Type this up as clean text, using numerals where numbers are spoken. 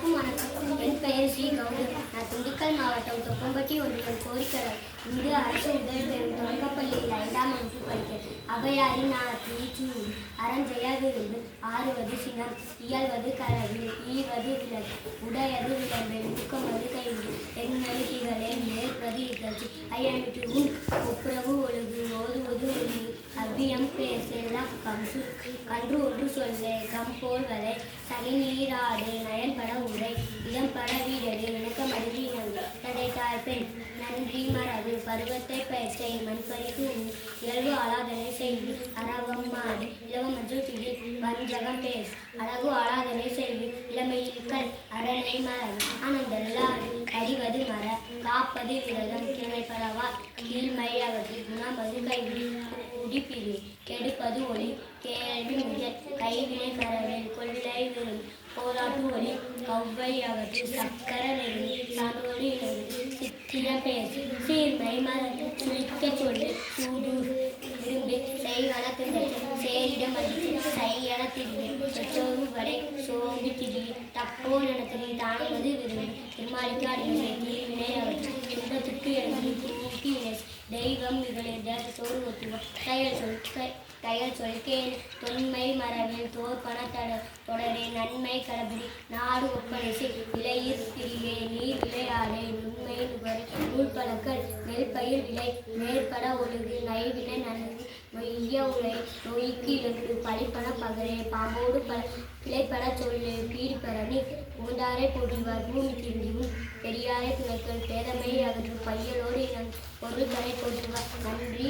அனைவருக்கும் வணக்கம். என் பெயர் ஸ்ரீ கௌதம். நான் திண்டுக்கல் மாவட்டம் தொப்பம்பட்டி ஒன்றியம் கோரிக்கடை இந்து அரசு உதவி பெறும் தொடக்கப்பள்ளியில் 5ஆம் வகுப்பு படிக்கிறேன். அவையாரி நான் திருச்சூர் அரஞ்செய விருது ஆறுவது சினம் இயல்வது கரவில் ஈவது விலகு உடையது விளம்பெண் ஊக்கமது கைது எண்ணெழுதிகளே மேற்பது இகழ்ச்சி ஐயனுக்கு உன் ஒப்புரவு ஒழுகு ஓதுவது ஒழுகு அவ்வியம் பேசலாம் கன்று ஒன்று சொல்லே கம்போல் வரை சகை நீராடு நயன்பட உரை இடம்பட வீடடு இணக்கமருவி தடை தாய்ப்பெண் நன்றி மரபு பருவத்தை பயிற்சை மண்பறிக்கு இயல்பு ஆளாதனை செய்து அறவம் மாடு இலவமன்று திரு வஞ்சகம் பேஸ் அழகு ஆளாதனை செய்து இளமையில்கள் அரணை மரபு ஆனந்தல்லாது அறிவது மர காப்பது விரதம் கிளைப்படவா கீழ்மை அகற்றி குணமது கைவிடி உடிப்பிரி கெடுப்பது ஒளி கேள்வி முதல் கைவினை கரவேல் கொள்ளை விரும் போராட்டு ஒளி கௌவை அகற்றி சக்கர நெறி சான்றோடு சித்திர பேசு சீர்மை மலர் சுழிக்க சொல்லு சூடு விரும்பி செய்வனத்து சேரிடம் அடித்து செய்யன திரிவு சொச்சோறு வரை சோம்பி திரி தப்போ நடத்திரி தானுவது விரும்பி திருமாலிக்கு அடிமை தீர்வினை அகற்றி துன்பத்துக்கு எழுதி தூக்கி தெய்வம் இவளிட சோறு ஒத்துவோம் தையல் சொல்கேன் தொன்மை மரபில் தோற்பன தொடரே நன்மை கடபிடி நாடு ஒப்படைசி விலையிற் பிரிவே நீர் விளையாடே நுண்மை நுகரை நூல்பழக்கள் நெல்பயிர் விலை மேற்பட ஒழுகு நைவினை நன்கு மைய உரை நோய்க்கு இழப்பு பழிப்பன பகரே பாம்போடு பிழைப்பட சொல்லு பீடி பரணி பூந்தாரை போற்றுவார் பூமி திரும்பியும் பெரியாரை துணைக்கள் பேதமை அகற்று பையலோடு பொருள்களை போற்றுவார். நன்றி.